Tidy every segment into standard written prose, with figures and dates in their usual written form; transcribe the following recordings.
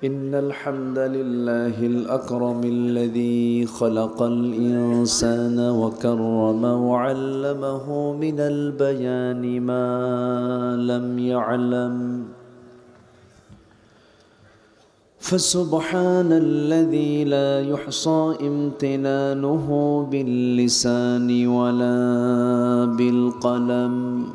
إن الحمد لله الأكرم الذي خلق الإنسان وكرم وعلمه من البيان ما لم يعلم فسبحان الذي لا يحصى امتنانه باللسان ولا بالقلم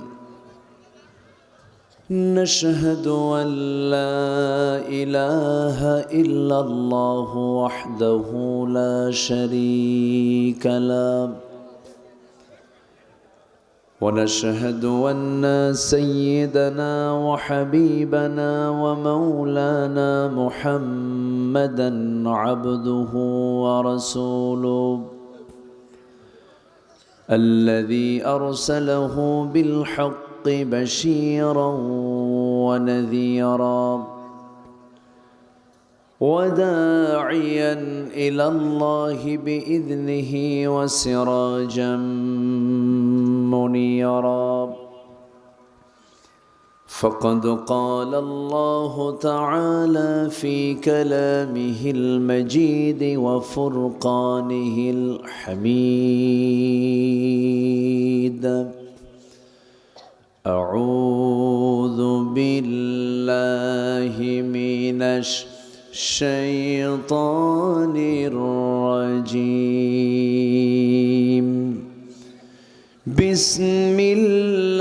نشهد أن لا إله إلا الله وحده لا شريك له ونشهد أن سيدنا وحبيبنا ومولانا محمدا عبده ورسوله الذي أرسله بالحق بشيرا ونذيرا وداعيا إلى الله بإذنه وسراجا منيرا فقد قال الله تعالى في كلامه المجيد وفرقانه الحميد أعوذ بالله من الشيطان الرجيم بسم الله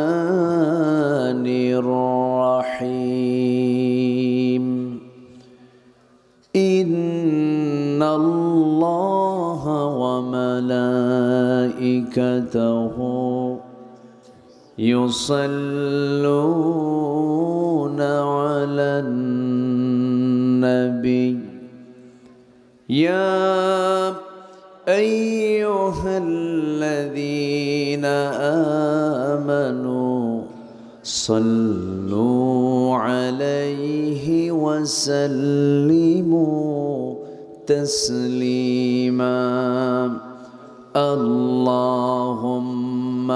الرحمن الرحيم إن الله وملائكته يصلون على النبي يا أيها الذين آمنوا صلوا عليه وسلموا تسليما اللهم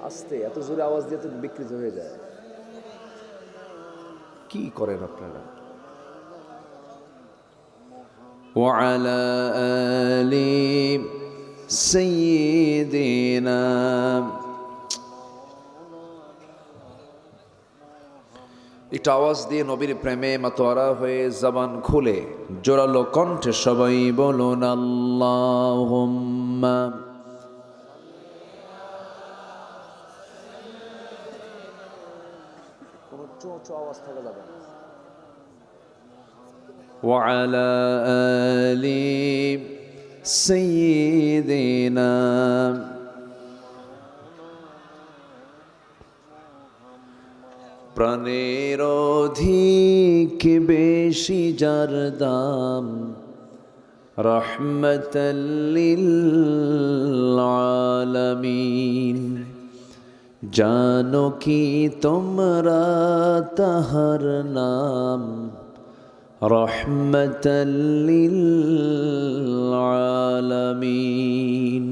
আস্তে এত জোরে আওয়াজ দিয়ে তো বিকৃত হয়ে যায় কি করেন আপনারা وعلى آل سيدنا একটু আওয়াজ দিয়ে নবীর প্রেমে মাতোয়ারা হয়ে জবান খুলে জোরালো কণ্ঠে সবাই বলুন আল্লাহুম্মা কোনো চোঁচো আওয়াজ থাকা যাবে না وعلى آل سيدنا প্রাণের অধিক বেশি যার দাম রহমতাল লিল আলামিন জানো কি তোমরা তাহার নাম রহমতাল লিল আলামিন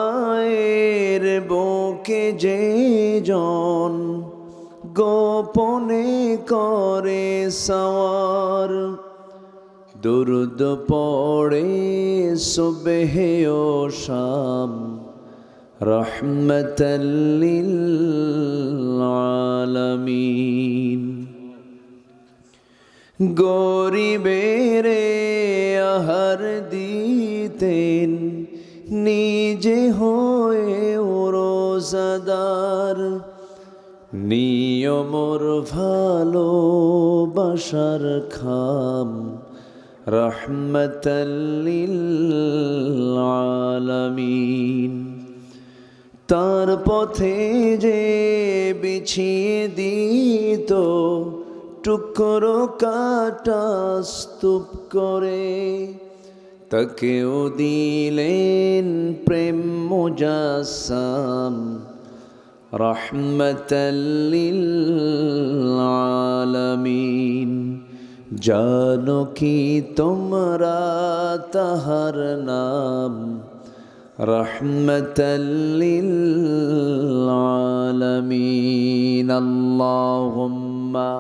অসহায়ের বুকে যে জন গোপনে করে সওয়ার দুরুদ পড়ে সুবহে ও শাম রহমতাল লিল আলামিন গরিবের আহার দিতেন নিজে হয়ে রোজাদার নিয়মর ভালোবাসার খাম রহমতাল লিল আলামিন তার পথে যে বিছিয়ে দিত টুকরো কাটা স্তূপ করে তাকেও দিলেন প্রেম মুজাসসাম রহমতাল লিল আলামিন জানো কি তোমরা তাহার নাম রহমতাল লিল আলামিন। আল্লাহুম্মা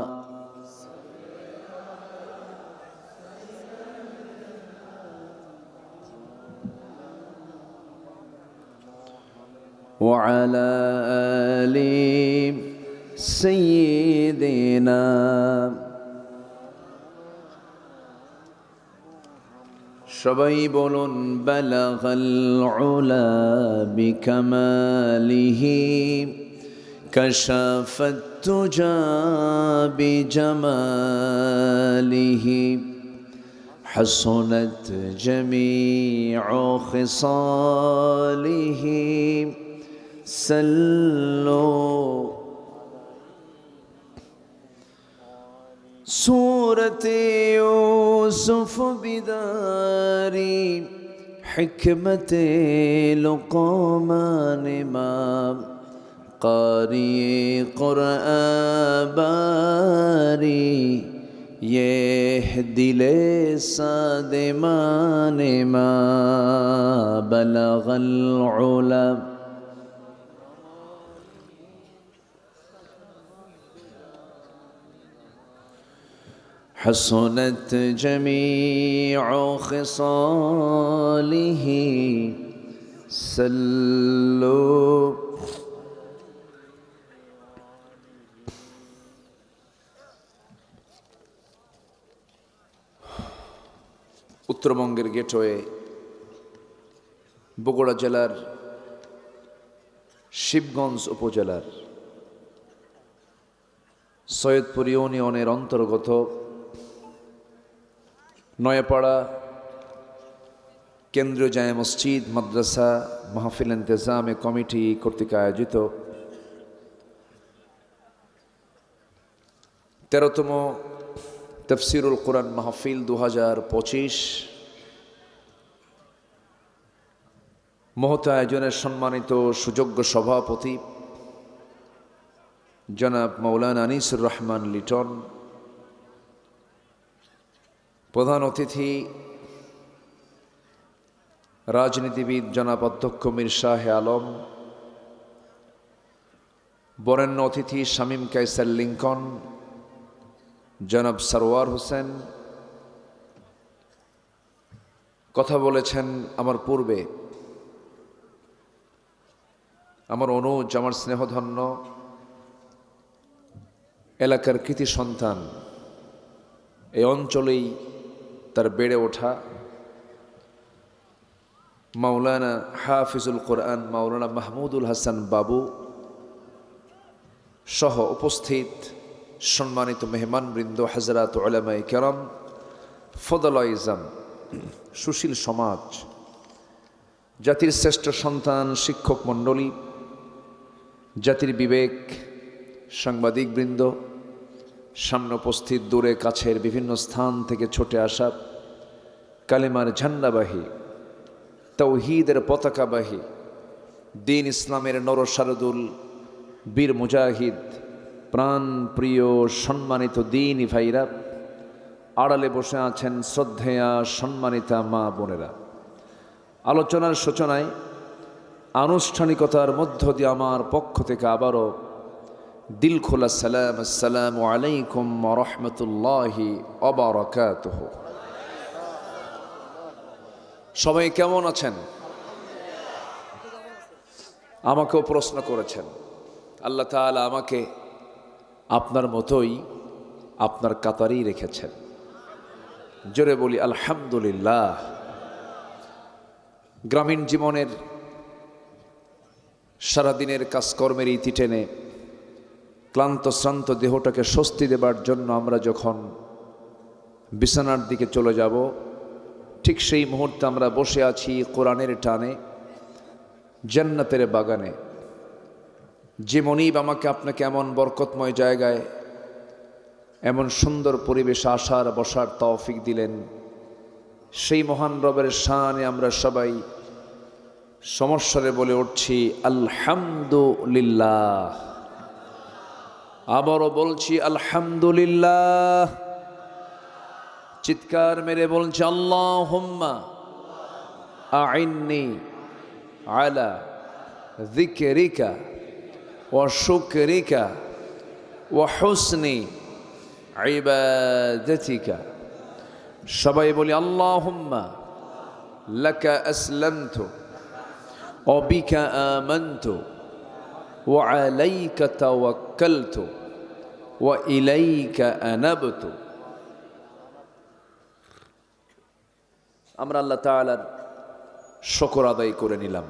وعلى آل سيدنا সবাই বলুন বালাগাল উলা বিকামালিহি কাশাফাত তুজা বিজামালিহি হাসনাত জামিউ খিসালিহি সাল্লু सूरते यूसुफ बिदारी हिकमते लुक़मान इमाम क़ारिए क़ुरआन बारी ये दिले सादिमान मा बलगल उला حسنت جميع خصاله سلوا উত্তরবঙ্গের গেটওয়ে বগুড়া জেলার শিবগঞ্জ উপজেলার সৈয়দপুর ইউনিয়নের অন্তর্গত নয়াপাড়া কেন্দ্রীয় জামে মসজিদ মাদ্রাসা মাহফিল ইন্তেজামে কমিটি কর্তৃক আয়োজিত 13তম তাফসীরুল কোরআন মাহফিল 2025 মহৎ আয়োজনের সম্মানিত সুযোগ্য সভাপতি জনাব মাওলানা আনিসুর রহমান লিটন, প্রধান অতিথি রাজনীতিবিদ জনাব অধ্যক্ষ মীর শাহ আলম, বরেণ্য অতিথি শামীম কায়সার লিঙ্কন, জনাব সরওয়ার হোসেন কথা বলেছেন আমার পূর্বে। আমার অনুজ, আমার স্নেহধন্য এলাকার কৃতি সন্তান, এই অঞ্চলেই তার বেড়ে ওঠা মাওলানা হাফিজুল কোরআন মাওলানা মাহমুদুল হাসান বাবু সহ উপস্থিত সম্মানিত মেহমানবৃন্দ, হযরত উলামায়ে কেরাম, ফদলায়ে ইজাম, সুশীল সমাজ, জাতির শ্রেষ্ঠ সন্তান, শিক্ষক মণ্ডলী, জাতির বিবেক, সাংবাদিকবৃন্দ, সামনে উপস্থিত দূরে কাছের বিভিন্ন স্থান থেকে ছুটে আসা কালেমার ঝান্ডাবাহী, তাওহীদের পতাকাবাহী, দ্বীন ইসলামের নরসারদুল, বীর মুজাহিদ, প্রাণ প্রিয় সম্মানিত দ্বীনি ভাইরা, আড়ালে বসে আছেন শ্রদ্ধেয়া সম্মানিতা মা বোনেরা, আলোচনার সূচনায় আনুষ্ঠানিকতার মধ্য দিয়ে আমার পক্ষ থেকে আবারও দিল খোলা সালাম, আসসালামু আলাইকুম ওয়া রাহমাতুল্লাহি ওয়া বারাকাতুহু। সবাই কেমন আছেন? আমাকেও প্রশ্ন করেছেন। আল্লাহ তাআলা আমাকে আপনার মতোই আপনার কাতারেই রেখেছেন। জোরে বলি আলহামদুলিল্লাহ। গ্রামীণ জীবনের সারাদিনের কাজকর্মের ইতি টেনে ক্লান্ত শ্রান্ত দেহটাকে স্বস্তি দেবার জন্য আমরা যখন বিছানার দিকে চলে যাব, ঠিক সেই মুহূর্তে আমরা বসে আছি কোরআনের টানে জান্নাতের বাগানে। যে মনিব আমাকে আপনাকে এমন বরকতময় জায়গায়, এমন সুন্দর পরিবেশে আসার বসার তৌফিক দিলেন, সেই মহান রবের শানে আমরা সবাই সমস্বরে বলে উঠছি আলহামদুলিল্লাহ। আবারও বলছি আলহামদুলিল্লাহ। চিৎকার মেরে বলছে আল্লাহুম্মা আইন্নি আলা যিকরিকা ওয়া শুকরিকা ওয়া হুসনি ইবাদাতিকা। সবাই বলি আল্লাহুম্মা লাকা আসলামতু ওয়া বিকা আমানতু ওয়া আলাইকা তাওয়াক্কালতু ওয়া ইলাইকা আনাবতু। আমরা আল্লাহ তাআলার শুকর আদায় করে নিলাম।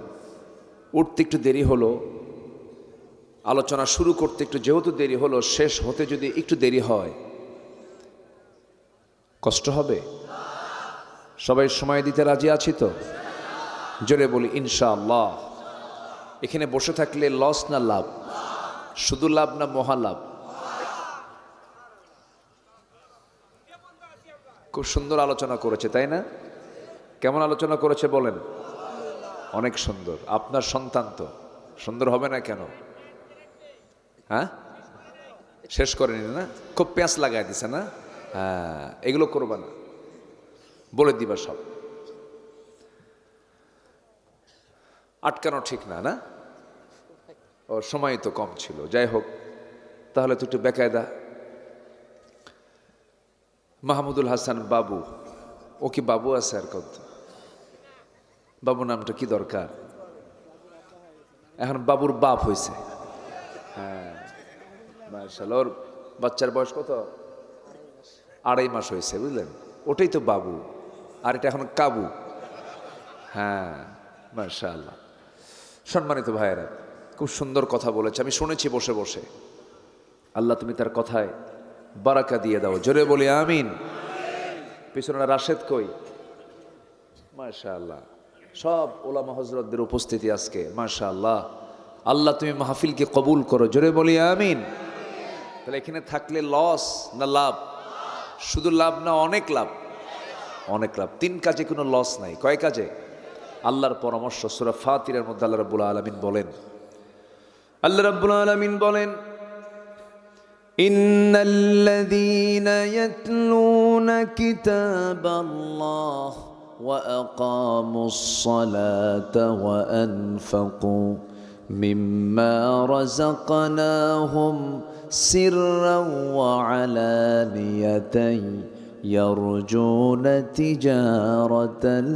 উঠতে একটু দেরি হলো, আলোচনা শুরু করতে একটু যেহেতু দেরি হলো, শেষ হতে যদি একটু দেরি হয় কষ্ট হবে? সবাই সময় দিতে রাজি আছি তো? জোরে বলি ইনশাআল্লাহ। এখানে বসে থাকলে লস না লাভ? শুধু লাভ না মহালাভ? খুব সুন্দর আলোচনা করেছে, তাই না? কেমন আলোচনা করেছে বলেন? অনেক সুন্দর। আপনার সন্তান তো সুন্দর হবে না কেন? হ্যাঁ, শেষ করেনি না? খুব পেঁচ লাগাই দিছে না? হ্যাঁ, এগুলো করবা না, বলে দিবা সব। আটকানো ঠিক না, না? ও সময় তো কম ছিল, যাই হোক। তাহলে তো একটু বেকায়দা। মাহমুদুল হাসান বাবু, ও কি বাবু আছে? আর কত বাবু নামটা কি দরকার? এখন বাবুর বাপ হয়েছে। হ্যাঁ মাশাআল্লাহ। ওর বাচ্চার বয়স কত? 2.5 মাস হয়েছে, বুঝলেন? ওটাই তো বাবু, আর এটা এখন কাবু। হ্যাঁ মাশাআল্লাহ। সম্মানিত ভাইয়েরা, খুব সুন্দর কথা বলেছে, আমি শুনেছি বসে বসে। আল্লাহ তুমি তার কথায় বারাকা দিয়ে দাও। জোরে বলি আমিন। পিছনে রাশেদ কই? মাশাআল্লাহ। সব ওলামা হযরতদের উপস্থিতি আজকে, মাশাআল্লাহ। আল্লাহ তুমি মাহফিলকে কবুল করো। জোরে বলি আমিন। তাহলে এখানে থাকলে লস না লাভ? শুধু লাভ না, অনেক লাভ। অনেক লাভ। 3 কাজে কোনো লস নাই। কয় কাজে? আল্লাহর পরামর্শ। সূরা ফাতিরের মধ্যে আল্লাহ রাব্বুল আলামিন বলেন, আল্লাহ রাব্বুল আলামিন বলেন, ইন্নাল্লাযীনা ইয়াতলুনা কিতাবাল্লাহ ওয়া আকামুস সালাতা ওয়া আনফাকু মিম্মা রাযাকনাহুম সিররাও ওয়া আলানিয়াতান ইয়ারজুনা তিজারাতান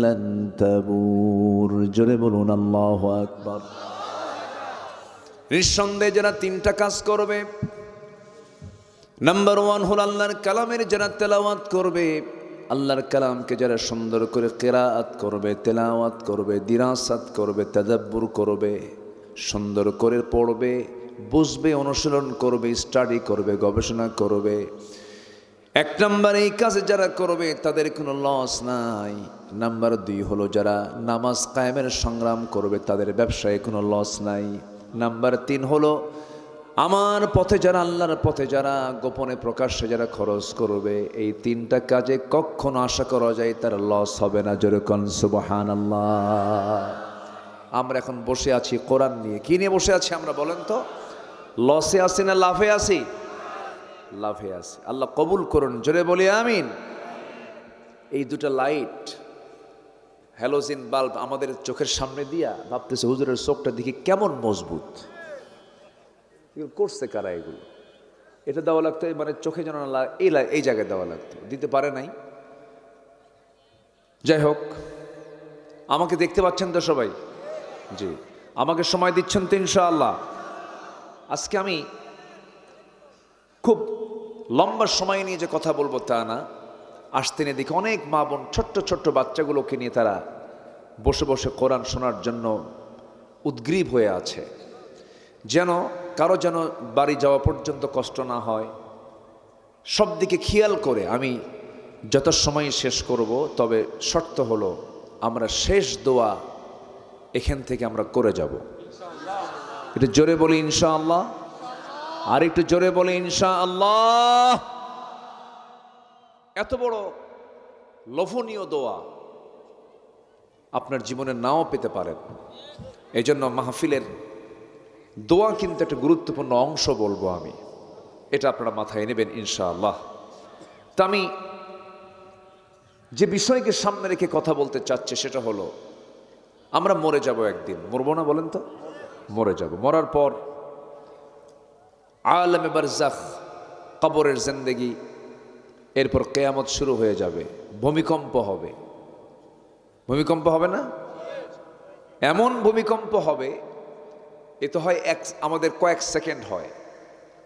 লান তাবুর। জোরে বলুন আল্লাহু আকবার। নিঃসন্দেহে যারা 3টা কাজ করবে, নাম্বার 1 হল আল্লাহর কালামের যারা তেলাওয়াত করবে, আল্লাহর কালামকে যারা সুন্দর করে কিরাআত করবে, তেলাওয়াত করবে, দিরাসাত করবে, তাদাব্বুর করবে, সুন্দর করে পড়বে, বুঝবে, অনুশীলন করবে, স্টাডি করবে, গবেষণা করবে। 1 নাম্বার এই কাজে যারা করবে তাদের কোনো লস নাই। নাম্বার 2 হলো যারা নামাজ কায়েমের সংগ্রাম করবে, তাদের ব্যবসায় কোনো লস নাই। নাম্বার 3 হলো আমার পথে যারা, আল্লাহর পথে যারা গোপনে প্রকাশ্যে যারা খরচ করবে, এই 3টা কাজে কখনো আশা করা যায় তার লস হবে না। জোরে কোন সুবহানাল্লাহ। আমরা এখন বসে আছি কোরআন নিয়ে। কি নিয়ে বসে আছি আমরা বলেন তো? লসে আছি না লাভে আছি? লাভে আছি। আল্লাহ কবুল করুন। জোরে বলি আমিন। এই 2টা লাইট, হ্যালোজিন বাল্ব আমাদের চোখের সামনে দিয়া ভাবতেছে হুজুরের চোখটা দেখি কেমন মজবুত। এগুলো করছে কারা? এগুলো এটা দেওয়া লাগতো, মানে চোখে যেন এই জায়গায় দেওয়া লাগতো, দিতে পারে নাই। যাই হোক, আমাকে দেখতে পাচ্ছেন তো সবাই? জি, আমাকে সময় দিচ্ছেন তো ইনশাআল্লাহ? আজকে আমি খুব লম্বা সময় নিয়ে যে কথা বলবো তা না। আসতে নিয়ে দেখি অনেক মা বোন ছোট্ট ছোট্ট বাচ্চাগুলোকে নিয়ে তারা বসে বসে কোরআন শোনার জন্য উদ্গ্রীব হয়ে আছে, যেন কারো যেন বাড়ি যাওয়া পর্যন্ত কষ্ট না হয়। সব দিকে খেয়াল করে আমি যত সময় শেষ করব, তবে শর্ত হলো আমরা শেষ দোয়া এখান থেকে আমরা করে যাব। একটু জোরে বলি ইনশাআল্লাহ। আর একটু জোরে বলি ইনশাআল্লাহ। এত বড় লোভনীয় দোয়া আপনার জীবনে নাও পেতে পারেন। এই জন্য মাহফিলের দোয়া কিন্তু একটা গুরুত্বপূর্ণ অংশ বলবো আমি, এটা আপনারা মাথায় নেবেন ইনশাআল্লাহ। তা আমি যে বিষয়কে সামনে রেখে কথা বলতে চাচ্ছে সেটা হলো আমরা মরে যাব একদিন, মরবো না বলেন তো? মরে যাব, মরার পর আলমে বারজাখ, কবরের জিন্দেগি, এরপর কিয়ামত শুরু হয়ে যাবে, ভূমিকম্প হবে। ভূমিকম্প হবে না? এমন ভূমিকম্প হবে, এ তো হয় আমাদের কয়েক সেকেন্ড হয়,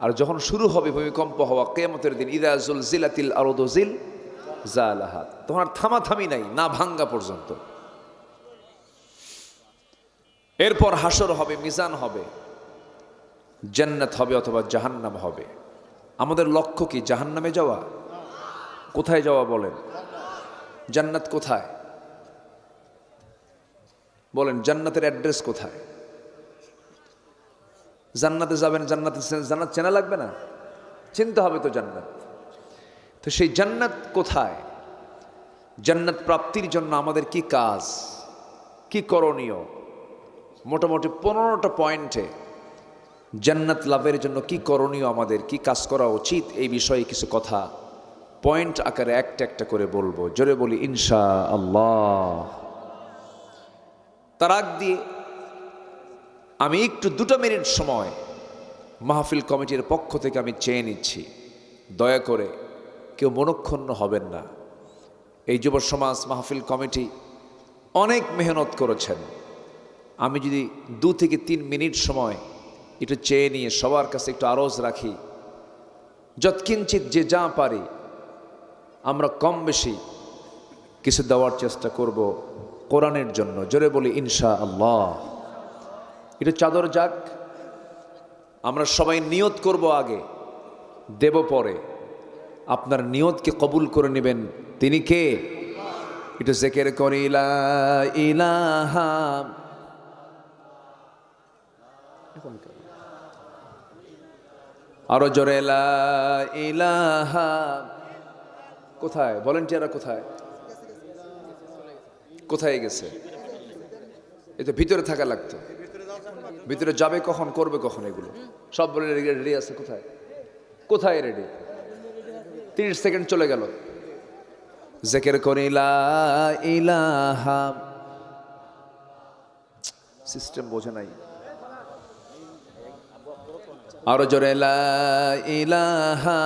আর যখন শুরু হবে ভূমিকম্প হওয়া কিয়ামতের দিন, ইযা যুলজিলাতিল আরদু জিলজালাহা, তখন আর থামাথামি নাই, না ভাঙ্গা পর্যন্ত। এরপর হাসর হবে, মিজান হবে, জান্নাত হবে অথবা জাহান্নাম হবে। আমাদের লক্ষ্য কি জাহান্নামে যাওয়া? কোথায় যাওয়া বলেন? জান্নাত কোথায় বলেন? জান্নাতের অ্যাড্রেস কোথায়? জান্নাতে যাবেন, জান্নাত চেনা লাগবে না? চিনতে হবে তো জান্নাত। তো সেই জান্নাত কোথায়? জান্নাত প্রাপ্তির জন্য আমাদের কি কাজ, কি করণীয়? মোটামুটি 15টা পয়েন্টে জান্নাত লাভের জন্য কি করণীয়, আমাদের কি কাজ করা উচিত, এই বিষয়ে কিছু কথা পয়েন্ট আকারে একটা একটা করে বলবো। জোরে বলি ইনশাআল্লাহ। তার আগ দিয়ে আমি একটু 2 মিনিট সময় মাহফিল কমিটির পক্ষ থেকে আমি চেয়ে নিচ্ছি, দয়া করে কেউ মনক্ষুণ্ণ হবেন না। এই যুব সমাজ মাহফিল কমিটি অনেক মেহনত করেছেন। আমি যদি 2 থেকে 3 মিনিট সময় একটু চেয়ে নিয়ে সবার কাছে একটু আরজ রাখি, যৎকিঞ্চিত যে যা পারি আমরা কম বেশি কিছু দেওয়ার চেষ্টা করব কোরআনের জন্য। জোরে বলি ইনশাআল্লাহ। একটু চাদর যাক, আমরা সবাই নিয়ত করব, আগে দেব পরে। আপনার নিয়তকে কবুল করে নেবেন তিনি কে? একটু জিকির করি লা ইলাহা, আরো জোরে লা ইলাহা। কোথায় ভলেন্টিয়াররা? কোথায় কোথায় গেছে? এ তো ভিতরে থাকা লাগতো। ভিতরে যাবে কখন, করবে কখন? এগুলো সব বলে রেডি আছে। কোথায় কোথায় রেডি? 30 সেকেন্ড চলে গেল। জিকির করি লা ইলাহা। সিস্টেম বোঝে নাই। আরো জোরে লা ইলাহা।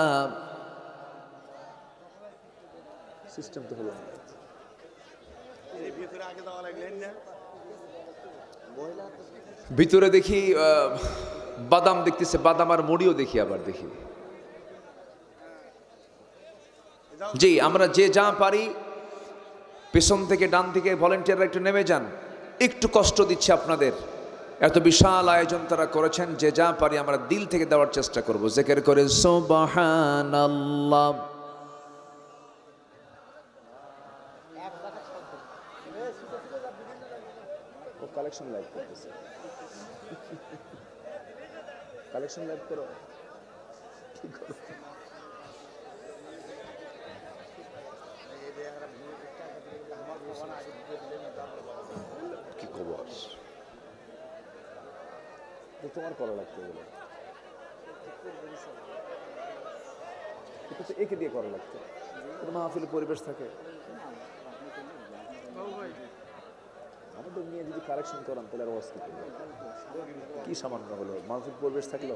সিস্টেম তো হলো না। ভিতরে দেখি বাদাম দেখতেছে, বাদাম আর মুড়িও দেখি, আবার দেখি। জি, আমরা যে যা পারি পেছন থেকে ডান থেকে ভলেন্টিয়াররা একটু নেমে যান। একটু কষ্ট দিচ্ছে আপনাদের, এত বিশাল আয়োজন তারা করেছেন। যে যা পারি আমরা দিল থেকে দেওয়ার চেষ্টা করব। জিকির করে সুবহানাল্লাহ। ও কালেকশন লাইভ করতেছে, কালেকশন লাইভ করো, কি করো? কি খবর? তোমার করা লাগতো বলে, এটা তো একে দিয়ে করা লাগতো। মাহফিল পরিবেশ থাকে, আমাদের নিয়ে যদি কারেকশন করান তাহলে আর অবস্থা কি সামান্য হলো, মাহফিল পরিবেশ থাকলো।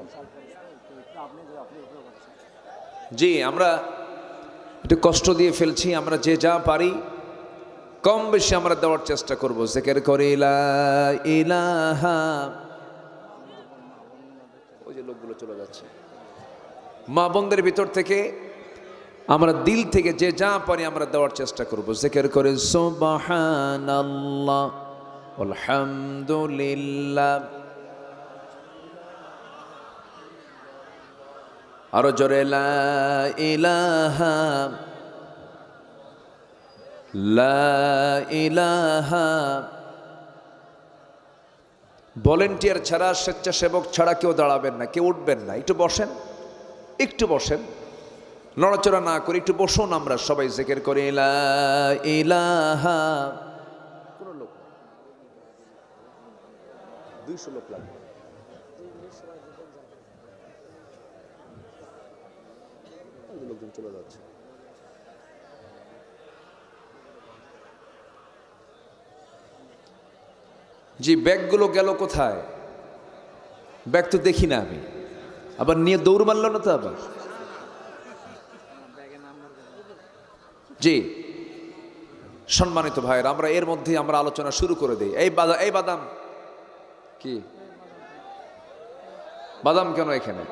জি, আমরা একটু কষ্ট দিয়ে ফেলছি। আমরা যে যা পারি কম বেশি আমরা দেওয়ার চেষ্টা করবো। জিকির করে লা ইলাহা। ওই যে লোকগুলো চলে যাচ্ছে, মা বোনদের ভিতর থেকে আমরা দিল থেকে যে যা পারি আমরা দেওয়ার চেষ্টা করবো। জিকির করে সুবহানাল্লাহ আলহামদুলিল্লাহ। আরো জোরে লা ইলাহা লা ইলাহা। ভলেন্টিয়ার ছাড়া, স্বেচ্ছাসেবক ছাড়া কেউ দাঁড়াবেন না, কেউ উঠবেন না। একটু বসেন, একটু বসেন, নড়াচড়া না করে একটু বসুন। আমরা সবাই জিকির করি লা ইলাহা। কোন লোক 200 লোক লাগবে। লোকজন চলে যাচ্ছে। জি, ব্যাগগুলো গেল কোথায়? ব্যাগ তো দেখি না আমি। আবার নিয়ে দৌড় মারল না তো আবার? জি, সম্মানিত ভাইয়ের, আমরা এর মধ্যে আমরা আলোচনা শুরু করে দিই। এই বাদাম কি? বাদাম কেন এখানে?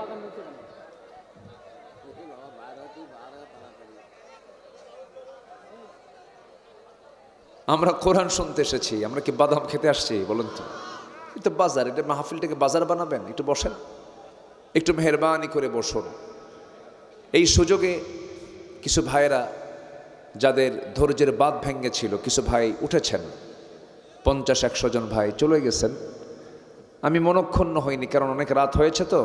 আমরা কোরআন শুনতে এসেছি, আমরা কি বাদাম খেতে আসছি? বলুন তো। এটা বাজার, এটা মাহফিলটাকে বাজার বানাবেন? একটু বসেন, একটু মেহরবানি করে বসুন। এই সুযোগে কিছু ভাইয়েরা যাদের ধৈর্যের বাঁধ ভেঙেছিল, কিছু ভাই উঠেছেন, 50-100 জন ভাই চলে গেছেন। আমি মনক্ষুণ্ণ হইনি, কারণ অনেক রাত হয়েছে তো।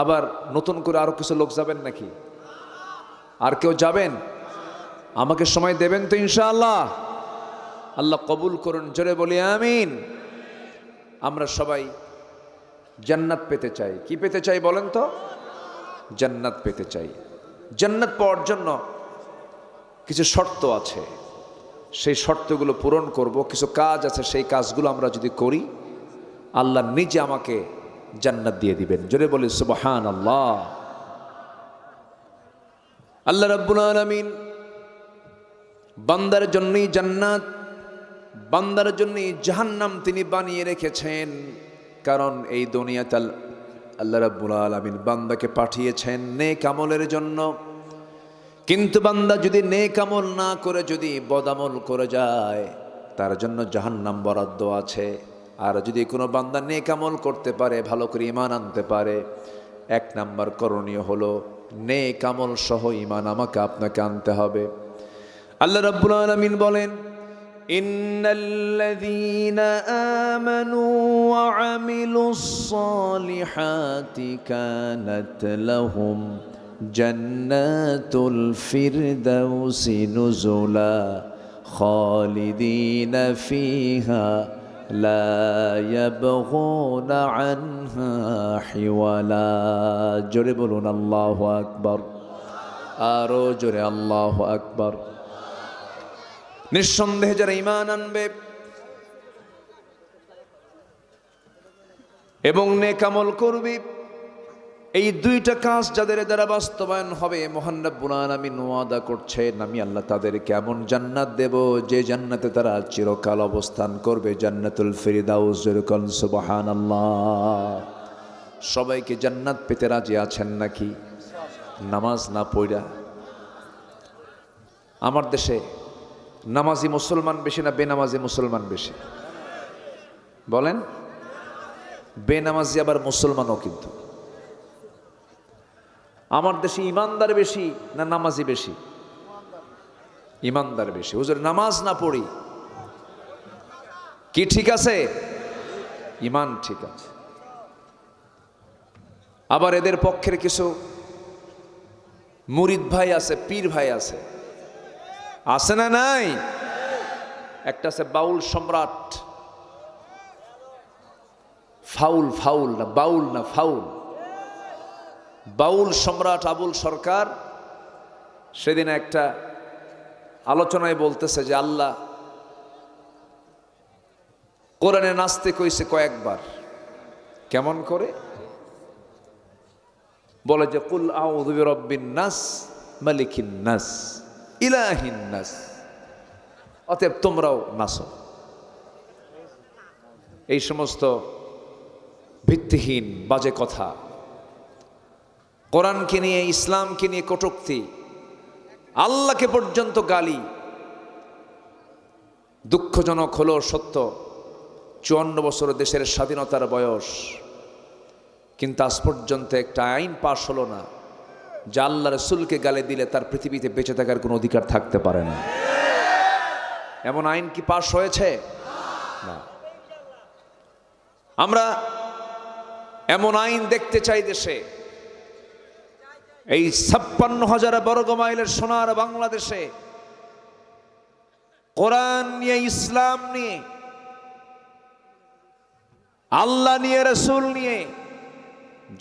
আবার নতুন করে আরো কিছু লোক যাবেন নাকি? আর কেউ যাবেন? আমাকে সময় দেবেন তো ইনশাআল্লাহ? আল্লাহ কবুল করুন, জোরে বলি আমিন। আমরা সবাই জান্নাত পেতে চাই। কি পেতে চাই বলেন তো? জান্নাত পেতে চাই। জান্নাত পাওয়ার জন্য কিছু শর্ত আছে, সেই শর্তগুলো পূরণ করব। কিছু কাজ আছে, সেই কাজগুলো আমরা যদি করি, আল্লাহ নিজে আমাকে জান্নাত দিয়ে দিবেন। জোরে বলি সুবহানাল্লাহ। আল্লাহ রাব্বুল আলামিন বান্দার জন্যই জান্নাত, বান্দার জন্যই জাহান্নাম তিনি বানিয়ে রেখেছেন। কারণ এই দুনিয়াতে আল্লাহ রাব্বুল আলামিন বান্দাকে পাঠিয়েছেন নেক আমলের জন্য। কিন্তু বান্দা যদি নেক আমল না করে যদি বদামল করে যায়, তার জন্য জাহান্নাম বরাদ্দ আছে। আর যদি কোনো বান্দা নেক আমল করতে পারে, ভালো করে ঈমান আনতে পারে, 1 নাম্বার করণীয় হলো নেক আমল সহ ঈমান আমাকে আপনাকে আনতে হবে। আল্লাহ রাব্বুল আলামিন বলেন, ইন্নাল্লাযীনা আমানু ওয়া আমিলুস সালিহাতি কানাত লাহুম জান্নাতুল ফিরদাউসি নুজুলা খালিদিনা ফিহা লা ইয়াবগুনা আনহা হিওয়ালা। জোরে বলুন আল্লাহু আকবার। আরো জোরে আল্লাহু আকবার। নিঃসন্দেহে যারা ঈমান আনবে এবং নেক আমল করবে, এই 2টা কাজ যাদের দ্বারা বাস্তবায়ন হবে, মহান রব্বুল আলামিন ওয়াদা করছেন, আমি আল্লাহ তাদেরকে এমন জান্নাত দেব যে জান্নাতে তারা চিরকাল অবস্থান করবে, জান্নাতুল ফিরদাউস। যেরকম সুবহানাল্লাহ। সবাইকে জান্নাত পেতে রাজি আছেন নাকি? নামাজ না পড়া, আমার দেশে নামাজি মুসলমান বেশি না বেনামাজি মুসলমান বেশি? বলেন। বেনামাজি আবার মুসলমানও। কিন্তু আমার দেশে ইমানদার বেশি না নামাজি বেশি? ইমানদার বেশি। হুজুর নামাজ না পড়ি কি ঠিক আছে? ইমান ঠিক আছে। আবার এদের পক্ষের কিছু মুরিদ ভাই আছে, পীর ভাই আছে, আছে না নাই? একটা আছে বাউল সম্রাট, ফাউল না বাউল না ফাউল, বাউল সম্রাট আবুল সরকার। সেদিন একটা আলোচনায় বলতেছে যে আল্লাহ কোরআনে নাচতে কইছে কয়েকবার। কেমন করে? বলে যে কুল আউযু বিরাব্বিন নাস মালিকিন নাস ইলাহিন নাস। অতএব তোমরাও নাচো। এই সমস্ত ভিত্তিহীন বাজে কথা, কোরআনকে নিয়ে, ইসলামকে নিয়ে কটূক্তি, আল্লাহকে পর্যন্ত গালি। দুঃখজনক হলো সত্য, 54 বছর দেশের স্বাধীনতার বয়স, কিন্তু আজ পর্যন্ত একটা আইন পাশ হলো না যা আল্লাহ রাসূলকে গালি দিলে তার পৃথিবীতে বেঁচে থাকার কোনো অধিকার থাকতে পারে না। এমন আইন কি পাশ হয়েছে? না। আমরা এমন আইন দেখতে চাই দেশে। এই 56,000 বর্গ মাইলের সোনার বাংলাদেশে কোরআন নিয়ে, ইসলাম নিয়ে, আল্লাহ নিয়ে, রাসূল নিয়ে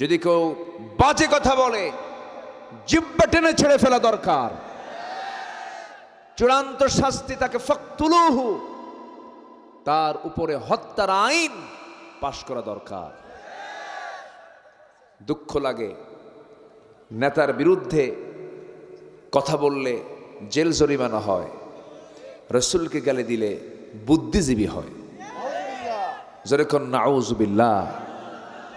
যদি কেউ বাজে কথা বলে, জিহ্বা টেনে ছেড়ে ফেলা দরকার। চূড়ান্ত শাস্তি তাকে ফাকতুলুহু, তার উপরে হত্যার আইন পাশ করা দরকার। দুঃখ লাগে, নেতার বিরুদ্ধে কথা বললে জেল জরিমানা হয়, রসুলকে গালি দিলে বুদ্ধিজীবী হয়। জোরে কোন নাউজুবিল্লাহ,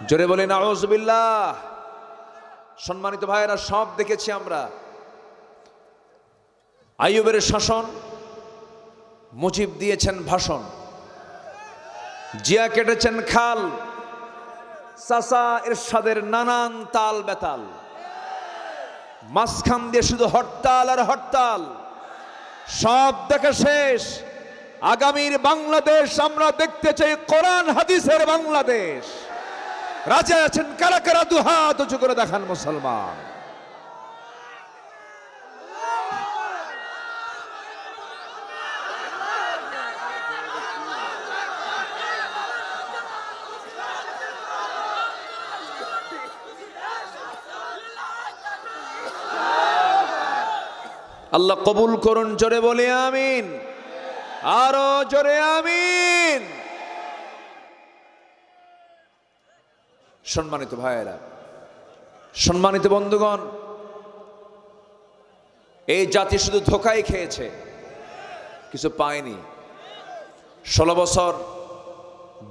জোরে বলে নাউজুবিল্লাহ। সম্মানিত ভাইয়েরা, সব দেখেছি আমরা। আইয়ুবের শাসন, মুজিব দিয়েছেন ভাষণ, জিয়া কেটেছেন খাল, চাচা এরশাদের নানান তাল বেতাল, মাঝখান দিয়ে শুধু হরতাল আর হরতাল। সব দেখা শেষ। আগামীর বাংলাদেশ আমরা দেখতে চাই কোরআন হাদিসের বাংলাদেশ। রাজা আছেন কারা কারা, দুহাত উঁচু করে দেখান মুসলমান। আল্লাহ কবুল করুন, জোরে বলে আমিন, আরো জোরে আমিন। সম্মানিত ভাইয়েরা, সম্মানিত বন্ধুগণ, এই জাতি শুধু ধোঁকাই খেয়েছে, কিছু পায়নি। 16 বছর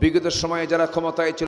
বিগত সময়ে যারা ক্ষমতায় ছিল